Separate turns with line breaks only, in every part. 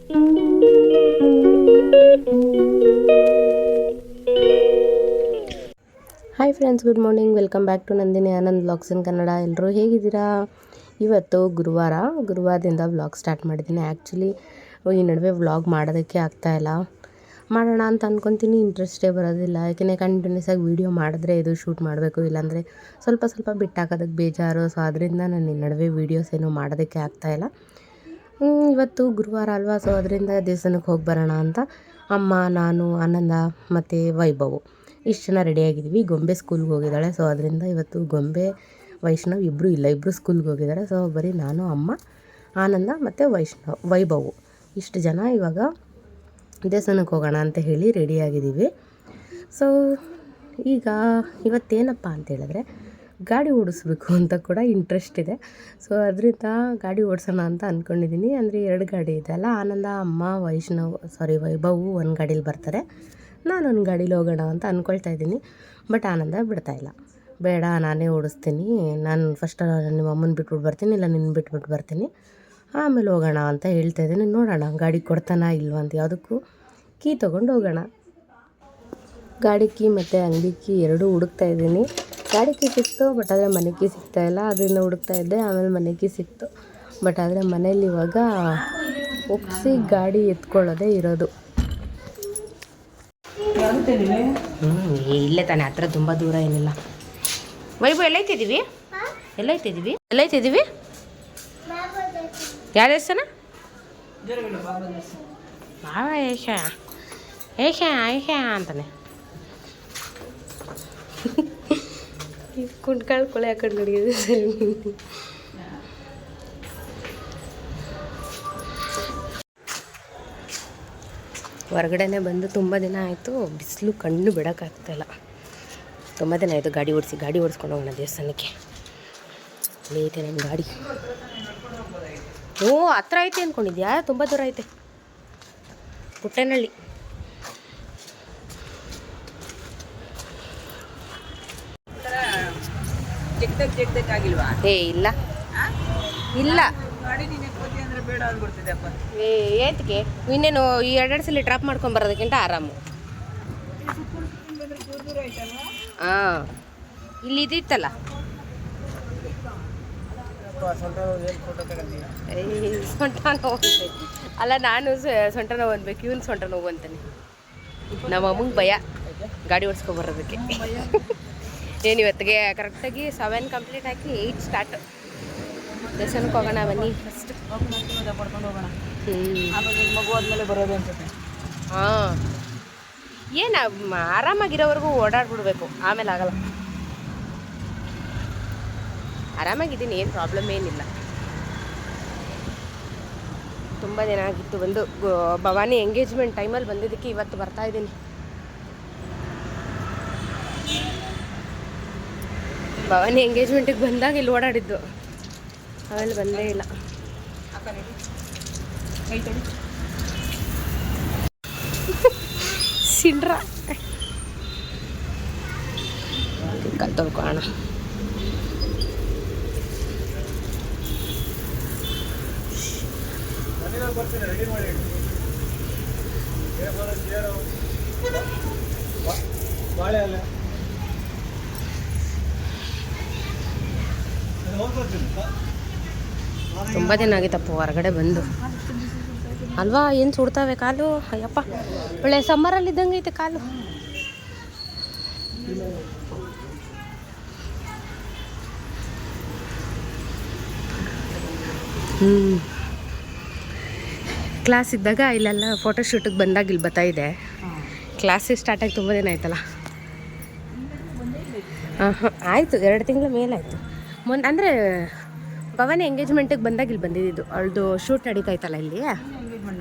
Hi friends, good morning. Welcome back to Nandini Anand vlogs in Kannada. ಎಲ್ಲರೂ ಹೇಗಿದ್ದೀರಾ? ಇವತ್ತು ಗುರುವಾರದಿಂದ ವ್ಲಾಗ್ ಸ್ಟಾರ್ಟ್ ಮಾಡಿದ್ದೀನಿ. ಆ್ಯಕ್ಚುಲಿ ಈ ನಡುವೆ ವ್ಲಾಗ್ ಮಾಡೋದಕ್ಕೆ ಆಗ್ತಾಯಿಲ್ಲ. ಮಾಡೋಣ ಅಂತ ಅಂದ್ಕೊತೀನಿ, ಇಂಟ್ರೆಸ್ಟೇ ಬರೋದಿಲ್ಲ. ಯಾಕೆಂದರೆ ಕಂಟಿನ್ಯೂಸ್ ಆಗಿ ವೀಡಿಯೋ ಮಾಡಿದ್ರೆ ಇದು ಶೂಟ್ ಮಾಡಬೇಕು, ಇಲ್ಲಾಂದರೆ ಸ್ವಲ್ಪ ಬಿಟ್ಟಾಕೋದಕ್ಕೆ ಬೇಜಾರು. ಸೊ ಅದರಿಂದ ನಾನು ಈ ನಡುವೆ ವೀಡಿಯೋಸ್ ಏನೂ ಮಾಡೋದಕ್ಕೆ ಆಗ್ತಾಯಿಲ್ಲ. ಇವತ್ತು ಗುರುವಾರ ಅಲ್ವಾ, ಸೊ ಅದರಿಂದ ದೇವಸ್ಥಾನಕ್ಕೆ ಹೋಗಿ ಬರೋಣ ಅಂತ ಅಮ್ಮ, ನಾನು, ಆನಂದ ಮತ್ತು ವೈಭವ್ ಇಷ್ಟು ಜನ ರೆಡಿಯಾಗಿದ್ದೀವಿ. ಗೊಂಬೆ ಸ್ಕೂಲ್ಗೆ ಹೋಗಿದ್ದಾಳೆ. ಸೊ ಅದರಿಂದ ಇವತ್ತು ಗೊಂಬೆ, ವೈಷ್ಣವ್ ಇಬ್ಬರು ಸ್ಕೂಲ್ಗೆ ಹೋಗಿದ್ದಾರೆ. ಸೊ ಬರೀ ನಾನು, ಅಮ್ಮ, ಆನಂದ ಮತ್ತು ವೈಭವ್ ಇಷ್ಟು ಜನ ಇವಾಗ ದೇವಸ್ಥಾನಕ್ಕೆ ಹೋಗೋಣ ಅಂತ ಹೇಳಿ ರೆಡಿಯಾಗಿದ್ದೀವಿ. ಸೊ ಈಗ ಇವತ್ತೇನಪ್ಪ ಅಂತೇಳಿದ್ರೆ ಗಾಡಿ ಓಡಿಸ್ಬೇಕು ಅಂತ ಕೂಡ ಇಂಟ್ರೆಸ್ಟ್ ಇದೆ. ಸೊ ಅದರಿಂದ ಗಾಡಿ ಓಡಿಸೋಣ ಅಂತ ಅಂದ್ಕೊಂಡಿದ್ದೀನಿ. ಅಂದರೆ 2 ಗಾಡಿ ಇದೆ ಅಲ್ಲ, ಆನಂದ, ಅಮ್ಮ, ವೈಭವ್ ಒಂದು ಗಾಡೀಲಿ ಬರ್ತಾರೆ, ನಾನು ಒಂದು ಗಾಡೀಲಿ ಹೋಗೋಣ ಅಂತ ಅಂದ್ಕೊಳ್ತಾ ಇದ್ದೀನಿ. ಬಟ್ ಆನಂದ ಬಿಡ್ತಾಯಿಲ್ಲ. ಬೇಡ, ನಾನೇ ಓಡಿಸ್ತೀನಿ, ನಾನು ಫಸ್ಟ್ ನಿಮ್ಮ ಅಮ್ಮನ ಬಿಟ್ಬಿಟ್ಟು ಬರ್ತೀನಿ, ಇಲ್ಲ ನಿನ್ನ ಬಿಟ್ಬಿಟ್ಟು ಬರ್ತೀನಿ, ಆಮೇಲೆ ಹೋಗೋಣ ಅಂತ ಹೇಳ್ತಾ ಇದ್ದೀನಿ. ನೋಡೋಣ ಗಾಡಿ ಕೊಡ್ತಾನಾ ಇಲ್ವಾ ಅಂತ. ಯಾವುದಕ್ಕೂ ಕೀ ತೊಗೊಂಡು ಹೋಗೋಣ. ಗಾಡಿ ಕೀ ಮತ್ತು ಅಂಗಡಿ ಕೀ ಎರಡೂ ಹುಡುಕ್ತಾ ಇದ್ದೀನಿ. ಗಾಡಿ ಕೀ ಸಿಕ್ತು, ಬಟ್ ಆದರೆ ಮನೆ ಕೀ ಸಿಗ್ತಾಯಿಲ್ಲ. ಅದರಿಂದ ಹುಡುಕ್ತಾ ಇದ್ದೆ. ಆಮೇಲೆ ಮನೆ ಕೀ ಸಿಕ್ತು, ಬಟ್ ಆದರೆ ಮನೇಲಿ ಇವಾಗ ಒಪ್ಪಿಸಿ ಗಾಡಿ ಎತ್ಕೊಳ್ಳೋದೇ ಇರೋದು. ಇಲ್ಲೇ ತಾನೆ, ಹತ್ರ ತುಂಬ ದೂರ ಏನಿಲ್ಲ. ವೈಭವ್ ಎಲ್ಲೈತಿದ್ದೀವಿ? ಯಾವ ದೇವಸ್ಥಾನ? ಬಾಬಾ ಏಷ ಅಂತಾನೆ ಕುಂಟ್ಕಾಳು ಕೊಳೆ ಹಾಕೊಂಡು ನೋಡಿದ್ದು ಸರಿ. ಹೊರಗಡೆನೇ ಬಂದು ತುಂಬ ದಿನ ಆಯಿತು. ಬಿಸಿಲು ಕಣ್ಣು ಬಿಡೋಕ್ಕಾಗ್ತಾಯಿಲ್ಲ. ತುಂಬ ದಿನ ಆಯಿತು ಗಾಡಿ ಓಡಿಸ್ಕೊಂಡು ಹೋಗೋಣ ದೇವಸ್ಥಾನಕ್ಕೆ. ಐತೆ ನನ್ನ ಗಾಡಿ. ಓ, ಹತ್ರ ಐತೆ ಅಂದ್ಕೊಂಡಿದ್ಯಾ? ತುಂಬ ದೂರ ಐತೆ. ಪುಟ್ಟನಹಳ್ಳಿ. ಏ ಇಲ್ಲ ಏತಿಗೆ ಇನ್ನೇನು ಈ 2 ಸಲ ಡ್ರಾಪ್ ಮಾಡ್ಕೊಂಡು ಬರೋದಕ್ಕಿಂತ ಆರಾಮು. ಹಾಂ, ಇಲ್ಲಿ ಇದಿತ್ತಲ್ಲ. ಸೊಂಟ ನೋವು ಅಲ್ಲ, ನಾನು ಸೊಂಟ ನೋವು ಅನ್ಬೇಕು, ಇವನು ಸೊಂಟ ನೋವು ಅಂತಾನೆ. ನಮ್ಮ ಅಮ್ಮಂಗೆ ಭಯ ಗಾಡಿ ಓಡಿಸ್ಕೊಬರೋದಕ್ಕೆ. ಏನು ಇವತ್ತಿಗೆ ಕರೆಕ್ಟಾಗಿ 7 ಕಂಪ್ಲೀಟ್ ಹಾಕಿ 8 ಸ್ಟಾರ್ಟ್. ದೇವಸ್ಥಾನಕ್ಕೆ ಹೋಗೋಣ ಬನ್ನಿ ಫಸ್ಟ್.
ಮಗು ಆದಮೇಲೆ ಬರೋದು ಅನ್ಸುತ್ತೆ.
ಹಾಂ, ಏನು ಆರಾಮಾಗಿರೋವರೆಗೂ ಓಡಾಡ್ಬಿಡ್ಬೇಕು, ಆಮೇಲೆ ಆಗಲ್ಲ. ಆರಾಮಾಗಿದ್ದೀನಿ, ಏನು ಪ್ರಾಬ್ಲಮ್ ಏನಿಲ್ಲ. ತುಂಬ ದಿನ ಆಗಿತ್ತು ಬಂದು. ಭವಾನಿ ಎಂಗೇಜ್ಮೆಂಟ್ ಟೈಮಲ್ಲಿ ಬಂದಿದ್ದಕ್ಕೆ ಇವತ್ತು ಬರ್ತಾಯಿದ್ದೀನಿ. ಭವಾನಿ ಎಂಗೇಜ್ಮೆಂಟಿಗೆ ಬಂದಾಗ ಇಲ್ಲಿ ಓಡಾಡಿದ್ದು, ಆಮೇಲೆ ಬಂದೇ ಇಲ್ಲ. ಸಿಂಡ್ರ ಕಲ್ ತೊಳ್ಕೊಳ್ಳೋಣ. ತುಂಬ ದಿನ ಆಗಿತ್ತಪ್ಪ ಹೊರಗಡೆ ಬಂದು ಅಲ್ವಾ. ಏನು ಸುಡ್ತಾವೆ ಕಾಲು, ಅಯ್ಯಪ್ಪ. ಒಳ್ಳೆ ಸಮ್ಮರಲ್ಲಿ ಇದ್ದಂಗೆ ಐತೆ ಕಾಲು. ಕ್ಲಾಸ್ ಇದ್ದಾಗ ಇಲ್ಲೆಲ್ಲ ಫೋಟೋಶೂಟಿಗೆ ಬಂದಾಗ ಇಲ್ಲಿ ಬರ್ತಾಯಿದೆ. ಕ್ಲಾಸಿಗೆ ಸ್ಟಾರ್ಟಾಗಿ ತುಂಬ ದಿನ ಆಯ್ತಲ್ಲ. ಹಾಂ ಆಯಿತು, 2 ತಿಂಗಳ ಮೇಲಾಯಿತು. ಅಂದರೆ ಭವಾನಿ ಎಂಗೇಜ್ಮೆಂಟಿಗೆ ಬಂದಾಗ ಇಲ್ಲಿ ಬಂದಿದ್ದು. ಅವಳದು ಶೂಟ್ ನಡೀತಾ ಇತ್ತಲ್ಲ ಇಲ್ಲಿ.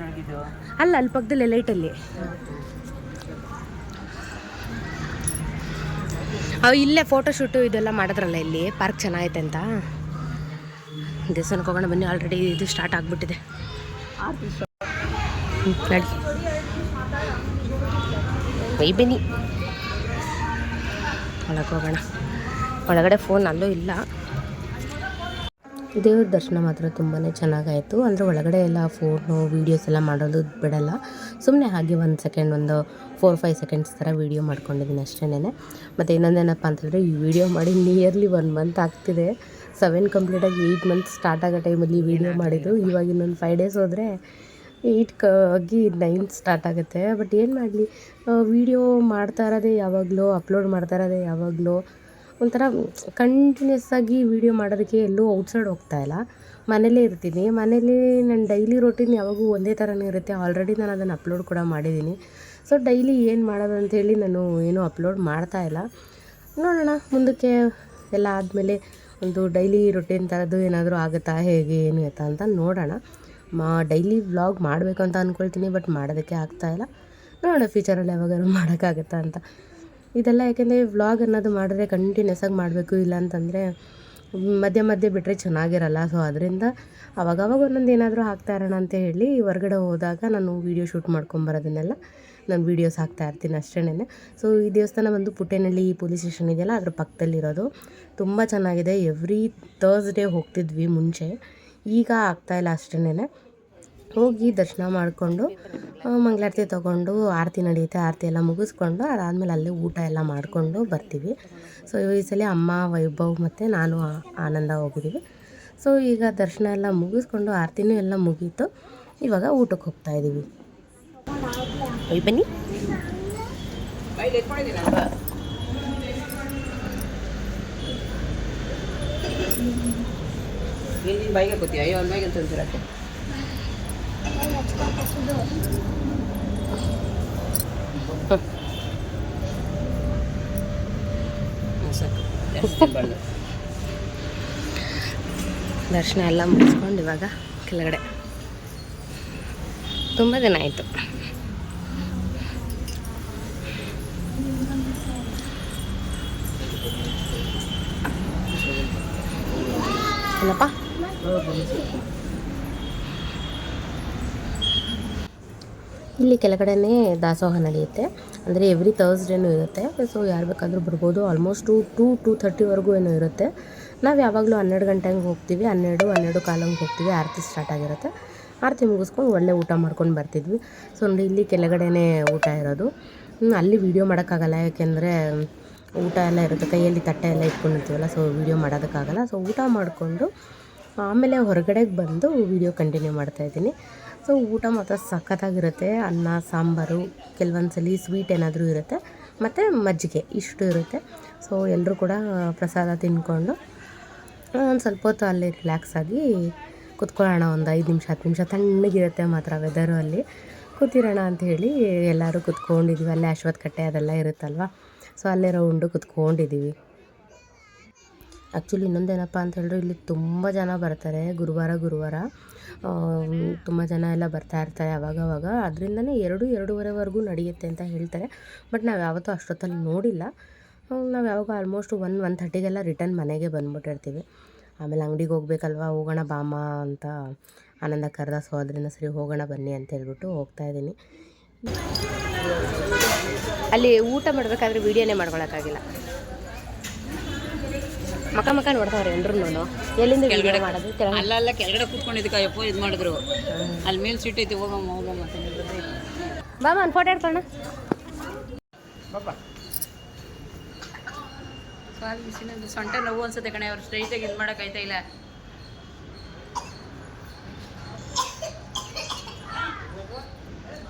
ಅಲ್ಲ, ಅಲ್ಲಿ ಪಕ್ಕದಲ್ಲಿ ಲೈಟಲ್ಲಿ ಇಲ್ಲೇ ಫೋಟೋಶೂಟು ಇದೆಲ್ಲ ಮಾಡಿದ್ರಲ್ಲ ಇಲ್ಲಿ. ಪಾರ್ಕ್ ಚೆನ್ನಾಗೈತೆ ಅಂತ. ದೇವಸ್ಥಾನಕ್ಕೆ ಹೋಗೋಣ ಬನ್ನಿ. ಆಲ್ರೆಡಿ ಇದು ಸ್ಟಾರ್ಟ್ ಆಗಿಬಿಟ್ಟಿದೆ. ನಡಿ ಬನ್ನಿ, ಒಳಗೆ ಹೋಗೋಣ. ಒಳಗಡೆ ಫೋನ್ ಅಲ್ಲೂ ಇಲ್ಲ. ದೇವ್ರ ದರ್ಶನ ಮಾತ್ರ ತುಂಬಾ ಚೆನ್ನಾಗಾಯಿತು. ಅಂದರೆ ಒಳಗಡೆ ಎಲ್ಲ ಫೋನು ವೀಡಿಯೋಸ್ ಎಲ್ಲ ಮಾಡೋದು ಬಿಡಲ್ಲ, ಸುಮ್ಮನೆ ಹಾಗೆ ಒಂದು ಸೆಕೆಂಡ್ ಒಂದು 4-5 ಸೆಕೆಂಡ್ಸ್ ಥರ ವೀಡಿಯೋ ಮಾಡ್ಕೊಂಡಿದ್ದೀನಿ ಅಷ್ಟೇನೆ. ಮತ್ತು ಇನ್ನೊಂದೇನಪ್ಪ ಅಂತಂದರೆ ಈ ವಿಡಿಯೋ ಮಾಡಿ ನಿಯರ್ಲಿ 1 ಮಂತ್ ಆಗ್ತಿದೆ. 7 ಕಂಪ್ಲೀಟಾಗಿ 8 ಮಂತ್ ಸ್ಟಾರ್ಟ್ ಆಗೋ ಟೈಮಲ್ಲಿ ವೀಡಿಯೋ ಮಾಡಿದ್ದು. ಇವಾಗ ಇನ್ನೊಂದು 5 ಡೇಸ್ ಹೋದರೆ 8 ಆಗಿ 9 ಸ್ಟಾರ್ಟ್ ಆಗುತ್ತೆ. ಬಟ್ ಏನು ಮಾಡಲಿ, ವೀಡಿಯೋ ಮಾಡ್ತಾ ಇರೋದೇ ಯಾವಾಗಲೂ, ಅಪ್ಲೋಡ್ ಮಾಡ್ತಾ ಇರೋದೇ ಯಾವಾಗಲೂ, ಒಂಥರ ಕಂಟಿನ್ಯೂಸ್ ಆಗಿ ವೀಡಿಯೋ ಮಾಡೋದಕ್ಕೆ ಎಲ್ಲೂ ಔಟ್ಸೈಡ್ ಹೋಗ್ತಾಯಿಲ್ಲ. ಮನೇಲೇ ಇರ್ತೀನಿ. ಮನೇಲಿ ನನ್ನ ಡೈಲಿ ರೊಟೀನ್ ಯಾವಾಗೂ ಒಂದೇ ಥರನೇ ಇರುತ್ತೆ. ಆಲ್ರೆಡಿ ನಾನು ಅದನ್ನು ಅಪ್ಲೋಡ್ ಕೂಡ ಮಾಡಿದ್ದೀನಿ. ಸೊ ಡೈಲಿ ಏನು ಮಾಡೋದು ಅಂಥೇಳಿ ನಾನು ಏನೂ ಅಪ್ಲೋಡ್ ಮಾಡ್ತಾಯಿಲ್ಲ. ನೋಡೋಣ ಮುಂದಕ್ಕೆ ಎಲ್ಲ ಆದಮೇಲೆ ಒಂದು ಡೈಲಿ ರೊಟೀನ್ ಥರದ್ದು ಏನಾದರೂ ಆಗುತ್ತಾ, ಹೇಗೆ ಏನು ಎತ್ತ ಅಂತ ನೋಡೋಣ. ಡೈಲಿ ವ್ಲಾಗ್ ಮಾಡಬೇಕು ಅಂತ ಅಂದ್ಕೊಳ್ತೀನಿ, ಬಟ್ ಮಾಡೋದಕ್ಕೆ ಆಗ್ತಾಯಿಲ್ಲ. ನೋಡೋಣ ಫ್ಯೂಚರಲ್ಲಿ ಯಾವಾಗಾದ್ರೂ ಮಾಡೋಕ್ಕಾಗುತ್ತಾ ಅಂತ. ಇದೆಲ್ಲ ಯಾಕೆಂದರೆ ವ್ಲಾಗ್ ಅನ್ನೋದು ಮಾಡಿದ್ರೆ ಕಂಟಿನ್ಯೂಸ್ ಆಗಿ ಮಾಡಬೇಕು, ಇಲ್ಲಾಂತಂದರೆ ಮಧ್ಯೆ ಮಧ್ಯೆ ಬಿಟ್ಟರೆ ಚೆನ್ನಾಗಿರಲ್ಲ. ಸೊ ಅದರಿಂದ ಅವಾಗವಾಗ ಒಂದೊಂದು ಏನಾದರೂ ಹಾಕ್ತಾ ಇರೋಣ ಅಂತ ಹೇಳಿ ಹೊರಗಡೆ ಹೋದಾಗ ನಾನು ವೀಡಿಯೋ ಶೂಟ್ ಮಾಡ್ಕೊಂಬರೋದನ್ನೆಲ್ಲ ನಾನು ವೀಡಿಯೋಸ್ ಹಾಕ್ತಾಯಿರ್ತೀನಿ ಅಷ್ಟೇನೆ. ಸೊ ಈ ದೇವಸ್ಥಾನ ಬಂದು ಪುಟ್ಟೇನಹಳ್ಳಿ ಪೊಲೀಸ್ ಸ್ಟೇಷನ್ ಇದೆಯಲ್ಲ, ಅದ್ರ ಪಕ್ಕದಲ್ಲಿರೋದು. ತುಂಬ ಚೆನ್ನಾಗಿದೆ. ಎವ್ರಿ ಥರ್ಸ್ಡೇ ಹೋಗ್ತಿದ್ವಿ ಮುಂಚೆ, ಈಗ ಆಗ್ತಾಯಿಲ್ಲ ಅಷ್ಟೇನೆ. ಹೋಗಿ ದರ್ಶನ ಮಾಡಿಕೊಂಡು ಮಂಗಳಾರತಿ ತೊಗೊಂಡು ಆರತಿ ನಡೆಯುತ್ತೆ. ಆರತಿ ಎಲ್ಲ ಮುಗಿಸ್ಕೊಂಡು ಅದಾದಮೇಲೆ ಅಲ್ಲೇ ಊಟ ಎಲ್ಲ ಮಾಡಿಕೊಂಡು ಬರ್ತೀವಿ. ಸೊ ಈ ಸಲ ಅಮ್ಮ, ವೈಭವ್ ಮತ್ತು ನಾನು ಆನಂದ ಹೋಗಿದ್ದೀವಿ. ಸೊ ಈಗ ದರ್ಶನ ಎಲ್ಲ ಮುಗಿಸ್ಕೊಂಡು ಆರತಿನೂ ಎಲ್ಲ ಮುಗೀತು. ಇವಾಗ ಊಟಕ್ಕೆ ಹೋಗ್ತಾಯಿದ್ದೀವಿ. ಬನ್ನಿ.
ಬೈಗೆ ಕೂತೀಯ? ಅಯ್ಯೋ ಅವ್ನ ಬೈಗೆ ಅಂತ ಅಂತಿರತ್ತೆ.
ದರ್ಶನ ಎಲ್ಲ ಮುಗಿಸ್ಕೊಂಡು ಇವಾಗ ಕೆಳಗಡೆ. ತುಂಬ ದಿನ ಆಯಿತು. ಏನಪ್ಪ ಇಲ್ಲಿ ಕೆಳಗಡೆನೇ ದಾಸೋಹ ನಡೆಯುತ್ತೆ. ಅಂದರೆ ಎವ್ರಿ ಥರ್ಸ್ಡೇನೂ ಇರುತ್ತೆ. ಸೊ ಯಾರು ಬೇಕಾದರೂ ಬರ್ಬೋದು. ಆಲ್ಮೋಸ್ಟು 2-2:30ವರೆಗೂ ಏನೋ ಇರುತ್ತೆ. ನಾವು ಯಾವಾಗಲೂ 12 ಗಂಟೆ ಹಂಗೆ ಹೋಗ್ತೀವಿ. 12 ಕಾಲಂಗೆ ಹೋಗ್ತೀವಿ. ಆರತಿ ಸ್ಟಾರ್ಟ್ ಆಗಿರುತ್ತೆ. ಆರತಿ ಮುಗಿಸ್ಕೊಂಡು ಒಳ್ಳೆ ಊಟ ಮಾಡ್ಕೊಂಡು ಬರ್ತಿದ್ವಿ. ಸೊ ನೋಡಿ ಇಲ್ಲಿ ಕೆಳಗಡೆನೇ ಊಟ ಇರೋದು. ಅಲ್ಲಿ ವೀಡಿಯೋ ಮಾಡೋಕ್ಕಾಗಲ್ಲ, ಯಾಕೆಂದರೆ ಊಟ ಎಲ್ಲ ಇರುತ್ತೆ, ಕೈಯಲ್ಲಿ ತಟ್ಟೆ ಎಲ್ಲ ಇಟ್ಕೊಂಡಿರ್ತೀವಲ್ಲ. ಸೊ ವೀಡಿಯೋ ಮಾಡೋದಕ್ಕಾಗಲ್ಲ. ಸೊ ಊಟ ಮಾಡಿಕೊಂಡು ಆಮೇಲೆ ಹೊರಗಡೆಗೆ ಬಂದು ವೀಡಿಯೋ ಕಂಟಿನ್ಯೂ ಮಾಡ್ತಾಯಿದ್ದೀನಿ. ಸೊ ಊಟ ಮಾತ್ರ ಸಖತ್ತಾಗಿರುತ್ತೆ. ಅನ್ನ, ಸಾಂಬಾರು, ಕೆಲವೊಂದು ಸಲ ಸ್ವೀಟ್ ಏನಾದರೂ ಇರುತ್ತೆ, ಮತ್ತು ಮಜ್ಜಿಗೆ, ಇಷ್ಟು ಇರುತ್ತೆ. ಸೊ ಎಲ್ಲರೂ ಕೂಡ ಪ್ರಸಾದ ತಿಂದ್ಕೊಂಡು ಒಂದು ಸ್ವಲ್ಪ ಹೊತ್ತು ಅಲ್ಲಿ ರಿಲ್ಯಾಕ್ಸ್ ಆಗಿ ಕೂತ್ಕೊಳ್ಳೋಣ. ಒಂದು 5 ನಿಮಿಷ 10 ನಿಮಿಷ ತಣ್ಣಗಿರುತ್ತೆ ಮಾತ್ರ ವೆದರು. ಅಲ್ಲಿ ಕೂತಿರೋಣ ಅಂಥೇಳಿ ಎಲ್ಲರೂ ಕೂತ್ಕೊಂಡಿದ್ದೀವಿ. ಅಲ್ಲೇ ಅಶ್ವತ್ಥ ಕಟ್ಟೆ ಅದೆಲ್ಲ ಇರುತ್ತಲ್ವ. ಸೊ ಅಲ್ಲೇ ರೌಂಡು ಕೂತ್ಕೊಂಡಿದ್ದೀವಿ. ಆ್ಯಕ್ಚುಲಿ ಇನ್ನೊಂದೇನಪ್ಪ ಅಂತ ಹೇಳಿದ್ರೆ ಇಲ್ಲಿ ತುಂಬ ಜನ ಬರ್ತಾರೆ. ಗುರುವಾರ ತುಂಬ ಜನ ಎಲ್ಲ ಬರ್ತಾಯಿರ್ತಾರೆ ಅವಾಗವಾಗ. ಅದರಿಂದನೇ 2-2:30ವರೆಗೂ ನಡೆಯುತ್ತೆ ಅಂತ ಹೇಳ್ತಾರೆ. ಬಟ್ ನಾವು ಯಾವತ್ತೂ ಅಷ್ಟೊತ್ತಲ್ಲಿ ನೋಡಿಲ್ಲ. ನಾವು ಯಾವಾಗ ಆಲ್ಮೋಸ್ಟ್ 1-1:30ಗೆಲ್ಲ ರಿಟರ್ನ್ ಮನೆಗೆ ಬಂದುಬಿಟ್ಟಿರ್ತೀವಿ. ಆಮೇಲೆ ಅಂಗಡಿಗೆ ಹೋಗ್ಬೇಕಲ್ವ, ಹೋಗೋಣ ಬಾಮ್ಮ ಅಂತ ಆನಂದ ಕರೆದ. ಸೊ ಅದರಿಂದ ಸರಿ ಹೋಗೋಣ ಬನ್ನಿ ಅಂತ ಹೇಳ್ಬಿಟ್ಟು ಹೋಗ್ತಾಯಿದ್ದೀನಿ. ಅಲ್ಲಿ ಊಟ ಮಾಡಬೇಕಾದ್ರೆ ವೀಡಿಯೋನೇ ಮಾಡ್ಕೊಳಕ್ಕಾಗಿಲ್ಲ. ಮಕ್ಕ ನೋಡ್ತಾವ್ರೆ ಎಲ್ಲರೂ. ನೋಡು ಎಲ್ಲಿಂದ ವೀಡಿಯೋ ಮಾಡೋದು?
ಅಲ್ಲ ಕೆಳಗಡೆ ಕೂತ್ಕೊಂಡಿದ್ದಕ್ಕೆ ಅಯ್ಯಪ್ಪ ಇದು ಮಾಡಿದ್ರು. ಅಲ್ಲಿ ಮೇಲೆ ಸೀಟ್ ಐತಿ, ಹೋಗಮ್ಮ ಅಂತ
ಬಾಮ ಒಂದು ಫೋಟೋ ಇಡ್ಕೊಳ್ಳೋಣ.
ಸೊಂಟ ನೋವು ಅನ್ಸುತ್ತೆ ಕಣೆ. ಅವ್ರು ಸ್ಟ್ರೈಟಾಗಿ ಇದು ಮಾಡೋಕ್ಕಾಯ್ತಾ ಇಲ್ಲ.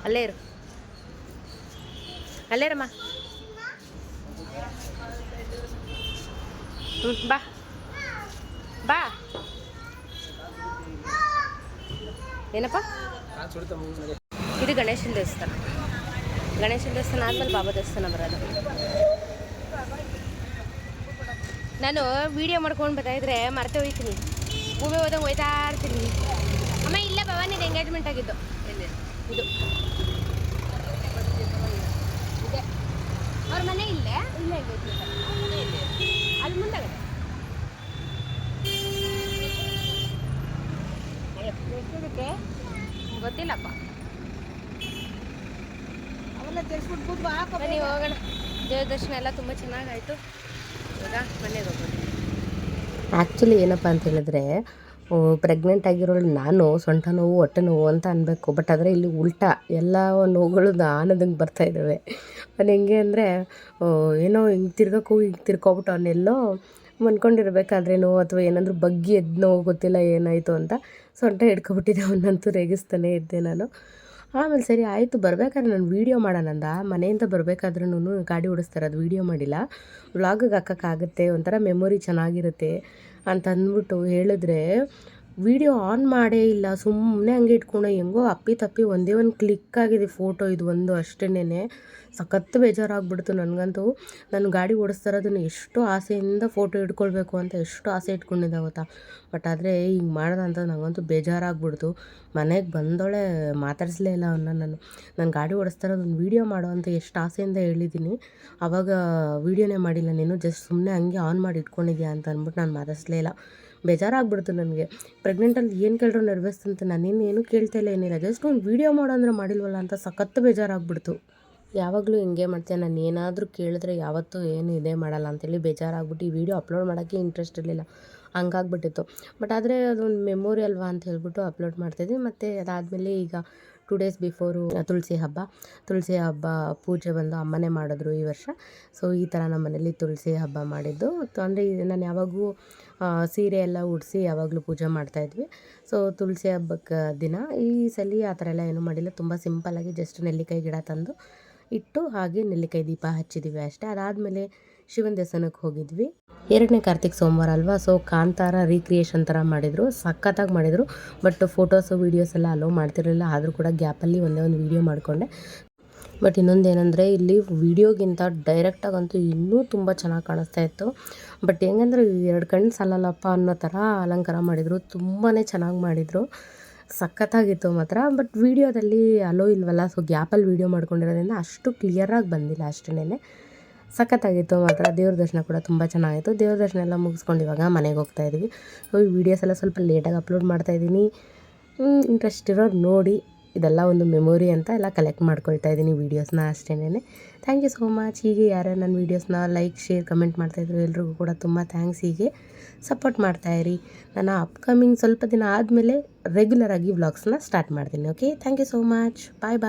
ಅಲ್ಲೇ ಇರು, ಅಲ್ಲೇ ರಮ್ಮ. ಬಾ ಬಾ. ಏನಪ್ಪ ಇದು? ಗಣೇಶನ ದೇವಸ್ಥಾನ. ಗಣೇಶನ ದೇವಸ್ಥಾನ ಆದಮೇಲೆ ಬಾಬಾ ದೇವಸ್ಥಾನ ಬರೋದು. ನಾನು ವೀಡಿಯೋ ಮಾಡ್ಕೊಂಡು ಬರ್ತಾಯಿದ್ರೆ ಮರ್ತೆ ಹೋಯ್ತೀನಿ. ಭೂಮಿ ಹೋದಂಗೆ ಹೋಯ್ತಾ ಇರ್ತೀನಿ. ಅಮ್ಮ ಇಲ್ಲ ಭವಾನಿದು ಎಂಗೇಜ್ಮೆಂಟ್ ಆಗಿದ್ದು. ಇದು ಇದೆ ಅವ್ರ ಮನೆ. ಇಲ್ಲೇ ಇಲ್ಲ ಎಂಗೇಜ್ಮೆಂಟ್ ಅಲ್ಲಿ ಮುಂದಾಗಡೆ. ಎಷ್ಟಕ್ಕೆ ಗೊತ್ತಿಲ್ಲಪ್ಪ. ಅವೆಲ್ಲ ತಿಳಿಸ್ಬಿಟ್ಟು ಬನ್ನಿ ಹೋಗೋಣ. ದೇವ್ರ ದರ್ಶನ ಎಲ್ಲ ತುಂಬ ಚೆನ್ನಾಗಾಯಿತು. ಇವಾಗ ಮನೆಗೆ ಹೋಗೋದು. ಆ್ಯಕ್ಚುಲಿ ಏನಪ್ಪ ಅಂತ ಹೇಳಿದ್ರೆ ಪ್ರೆಗ್ನೆಂಟ್ ಆಗಿರೋಳು ನಾನು ಸೊಂಟ ನೋವು ಹೊಟ್ಟೆ ನೋವು ಅಂತ ಅನ್ಬೇಕು. ಬಟ್ ಆದರೆ ಇಲ್ಲಿ ಉಲ್ಟಾ ಎಲ್ಲ ನೋವುಗಳು ಆನದಂಗೆ ಬರ್ತಾಯಿದ್ದಾವೆ. ಅವ್ನು ಹೆಂಗೆ ಅಂದರೆ ಏನೋ ಹಿಂಗೆ ತಿರ್ಗೋಕ್ಕೂ ಹಿಂಗೆ ತಿರ್ಕೊಬಿಟ್ಟು ಅವನ್ನೆಲ್ಲೋ ಮನ್ಕೊಂಡಿರ್ಬೇಕಾದ್ರೇನೋ ಅಥವಾ ಏನಾದರೂ ಬಗ್ಗಿ ಎದ್ನೋ ಗೊತ್ತಿಲ್ಲ ಏನಾಯಿತು ಅಂತ ಸೊಂಟ ಹಿಡ್ಕೊಬಿಟ್ಟಿದ್ದೆ. ಅವನಂತೂ ರೇಗಿಸ್ತಾನೇ ಇದ್ದೆ ನಾನು. ಆಮೇಲೆ ಸರಿ ಆಯಿತು ಬರ್ಬೇಕಾದ್ರೆ ನಾನು ವೀಡಿಯೋ ಮಾಡೋಣಂದ. ಮನೆಯಿಂದ ಬರಬೇಕಾದ್ರೂ ಗಾಡಿ ಓಡಿಸ್ತಾರೆ, ಅದು ವೀಡಿಯೋ ಮಾಡಿಲ್ಲ. ವ್ಲಾಗಿಗೆ ಹಾಕೋಕ್ಕಾಗುತ್ತೆ, ಒಂಥರ ಮೆಮೊರಿ ಚೆನ್ನಾಗಿರುತ್ತೆ ಅಂತ ಅಂದ್ಬಿಟ್ಟು ಹೇಳಿದ್ರೆ ವೀಡಿಯೋ ಆನ್ ಮಾಡೇ ಇಲ್ಲ. ಸುಮ್ಮನೆ ಹಂಗೆ ಇಟ್ಕೊಂಡು ಹೆಂಗೋ ಅಪ್ಪಿ ಒಂದೇ ಒಂದು ಕ್ಲಿಕ್ ಆಗಿದೆ ಫೋಟೋ ಇದು ಒಂದು ಅಷ್ಟೇನೆ. ಸಖತ್ತು ಬೇಜಾರಾಗ್ಬಿಡ್ತು ನನಗಂತೂ. ನಾನು ಗಾಡಿ ಓಡಿಸ್ತಾ ಇರೋದನ್ನು ಎಷ್ಟು ಆಸೆಯಿಂದ ಫೋಟೋ ಹಿಡ್ಕೊಳ್ಬೇಕು ಅಂತ ಎಷ್ಟು ಆಸೆ ಇಟ್ಕೊಂಡಿದ್ದೆ ಗೊತ್ತಾ. ಬಟ್ ಆದರೆ ಹಿಂಗೆ ಮಾಡ್ದೆ ಅಂತ ನನಗಂತೂ ಬೇಜಾರಾಗ್ಬಿಡ್ತು. ಮನೆಗೆ ಬಂದೋಳೆ ಮಾತಾಡಿಸ್ಲೇ ಇಲ್ಲ ಅವನ್ನ. ನಾನು ಗಾಡಿ ಓಡಿಸ್ತಾ ಇರೋದನ್ನು ವೀಡಿಯೋ ಮಾಡೋ ಅಂತ ಎಷ್ಟು ಆಸೆಯಿಂದ ಹೇಳಿದ್ದೀನಿ. ಆವಾಗ ವೀಡಿಯೋನೇ ಮಾಡಿಲ್ಲ ನೀನು, ಜಸ್ಟ್ ಸುಮ್ಮನೆ ಹಂಗೆ ಆನ್ ಮಾಡಿ ಇಟ್ಕೊಂಡಿದ್ಯಾ ಅಂತ ಅಂದ್ಬಿಟ್ಟು ನಾನು ಮಾತಾಡಿಸ್ಲೇ ಇಲ್ಲ. ಬೇಜಾರಾಗ್ಬಿಡ್ತು ನನಗೆ. ಪ್ರೆಗ್ನೆಂಟಲ್ಲಿ ಏನು ಕೇಳಿದ್ರು ನೆರವೇರಿಸ್ತಂತೆ. ನಾನೇನು ಕೇಳ್ತಾ ಇಲ್ಲ, ಏನಿಲ್ಲ, ಜಸ್ಟ್ ಒಂದು ವೀಡಿಯೋ ಮಾಡೋ ಅಂದರೆ ಮಾಡಿಲ್ವಲ್ಲ ಅಂತ ಸಖತ್ತು ಬೇಜಾರಾಗ್ಬಿಡ್ತು. ಯಾವಾಗಲೂ ಹಿಂಗೆ ಮಾಡ್ತೀಯ, ನಾನು ಏನಾದರೂ ಕೇಳಿದ್ರೆ ಯಾವತ್ತೂ ಏನು ಇದೇ ಮಾಡಲ್ಲ ಅಂತೇಳಿ ಬೇಜಾರಾಗ್ಬಿಟ್ಟು ಈ ವಿಡಿಯೋ ಅಪ್ಲೋಡ್ ಮಾಡೋಕ್ಕೆ ಇಂಟ್ರೆಸ್ಟ್ ಇರಲಿಲ್ಲ. ಹಂಗಾಗ್ಬಿಟ್ಟಿತ್ತು. ಬಟ್ ಆದರೆ ಅದೊಂದು ಮೆಮೊರಿ ಅಲ್ವಾ ಅಂತ ಹೇಳ್ಬಿಟ್ಟು ಅಪ್ಲೋಡ್ ಮಾಡ್ತಾಯಿದ್ವಿ. ಮತ್ತು ಅದಾದಮೇಲೆ ಈಗ 2 ಡೇಸ್ ಬಿಫೋರು ತುಳಸಿ ಹಬ್ಬ ಪೂಜೆ ಬಂದು ಅಮ್ಮನೇ ಮಾಡಿದ್ರು ಈ ವರ್ಷ. ಸೊ ಈ ಥರ ನಮ್ಮ ಮನೇಲಿ ತುಳಸಿ ಹಬ್ಬ ಮಾಡಿದ್ದು. ಅಂದರೆ ನಾನು ಯಾವಾಗೂ ಸೀರೆ ಎಲ್ಲ ಉಡಿಸಿ ಯಾವಾಗಲೂ ಪೂಜೆ ಮಾಡ್ತಾಯಿದ್ವಿ. ಸೊ ತುಳಸಿ ಹಬ್ಬಕ್ಕೆ ದಿನ ಈ ಸಲ ಆ ಥರ ಎಲ್ಲ ಏನೂ ಮಾಡಿಲ್ಲ. ತುಂಬ ಸಿಂಪಲ್ಲಾಗಿ ಜಸ್ಟ್ ನೆಲ್ಲಿಕಾಯಿ ಗಿಡ ತಂದು ಇಟ್ಟು ಹಾಗೆ ನೆಲ್ಲಿಕಾಯಿ ದೀಪ ಹಚ್ಚಿದ್ವಿ ಅಷ್ಟೇ. ಅದಾದಮೇಲೆ ಶಿವನ ದೇವಸ್ಥಾನಕ್ಕೆ ಹೋಗಿದ್ವಿ. 2ನೇ ಕಾರ್ತಿಕ್ ಸೋಮವಾರ ಅಲ್ವಾ, ಸೊ ಕಾಂತಾರ ರೀಕ್ರಿಯೇಷನ್ ಥರ ಮಾಡಿದರು, ಸಖತ್ತಾಗಿ ಮಾಡಿದರು. ಬಟ್ ಫೋಟೋಸು ವೀಡಿಯೋಸ್ ಎಲ್ಲ ಅಲೋ ಮಾಡ್ತಿರಲಿಲ್ಲ. ಆದರೂ ಕೂಡ ಗ್ಯಾಪಲ್ಲಿ ಒಂದೇ ಒಂದು ವೀಡಿಯೋ ಮಾಡಿಕೊಂಡೆ. ಬಟ್ ಇನ್ನೊಂದೇನೆಂದರೆ ಇಲ್ಲಿ ವೀಡಿಯೋಗಿಂತ ಡೈರೆಕ್ಟಾಗಂತೂ ಇನ್ನೂ ತುಂಬ ಚೆನ್ನಾಗಿ ಕಾಣಿಸ್ತಾ ಇತ್ತು. ಬಟ್ ಹೆಂಗಂದ್ರೆ 2 ಕಣ್ಣು ಸಾಲಲ್ಲಪ್ಪ ಅನ್ನೋ ಥರ ಅಲಂಕಾರ ಮಾಡಿದರು. ತುಂಬಾ ಚೆನ್ನಾಗಿ ಮಾಡಿದರು, ಸಖತ್ತಾಗಿತ್ತು ಮಾತ್ರ. ಬಟ್ ವೀಡಿಯೋದಲ್ಲಿ ಅಲೋ ಇಲ್ವಲ್ಲ, ಸೊ ಗ್ಯಾಪಲ್ಲಿ ವೀಡಿಯೋ ಮಾಡ್ಕೊಂಡಿರೋದ್ರಿಂದ ಅಷ್ಟು ಕ್ಲಿಯರಾಗಿ ಬಂದಿಲ್ಲ ಅಷ್ಟೇನೆ. ಸಖತ್ತಾಗಿತ್ತು ಮಾತ್ರ. ದೇವ್ರ ದರ್ಶನ ಕೂಡ ತುಂಬ ಚೆನ್ನಾಗಿತ್ತು. ದೇವ್ರ ದರ್ಶನ ಎಲ್ಲ ಮುಗಿಸ್ಕೊಂಡು ಇವಾಗ ಮನೆಗೆ ಹೋಗ್ತಾಯಿದ್ವಿ. ಸೊ ಈ ವೀಡಿಯೋಸ್ ಎಲ್ಲ ಸ್ವಲ್ಪ ಲೇಟಾಗಿ ಅಪ್ಲೋಡ್ ಮಾಡ್ತಾಯಿದ್ದೀನಿ. ಇಂಟ್ರೆಸ್ಟ್ ಇರೋರು ನೋಡಿ. ಇದೆಲ್ಲ ಒಂದು ಮೆಮೊರಿ ಅಂತ ಎಲ್ಲ ಕಲೆಕ್ಟ್ ಮಾಡ್ಕೊಳ್ತಾ ಇದ್ದೀನಿ ವೀಡಿಯೋಸ್ನ ಅಷ್ಟೇನೆ. Thank you so much. ಹೀಗೆ ಯಾರ್ಯಾರು ನನ್ನ ವೀಡಿಯೋಸ್ನ ಲೈಕ್ ಶೇರ್ ಕಮೆಂಟ್ ಮಾಡ್ತಾಯಿದ್ರು ಎಲ್ರಿಗೂ ಕೂಡ ತುಂಬ ಥ್ಯಾಂಕ್ಸ್. ಹೀಗೆ ಸಪೋರ್ಟ್ ಮಾಡ್ತಾಯಿರಿ. ನಾನು ಅಪ್ಕಮಿಂಗ್ ಸ್ವಲ್ಪ ದಿನ ಆದಮೇಲೆ ರೆಗ್ಯುಲರಾಗಿ ವ್ಲಾಗ್ಸ್ನ ಸ್ಟಾರ್ಟ್ ಮಾಡ್ತೀನಿ. Okay, thank you so much. Bye.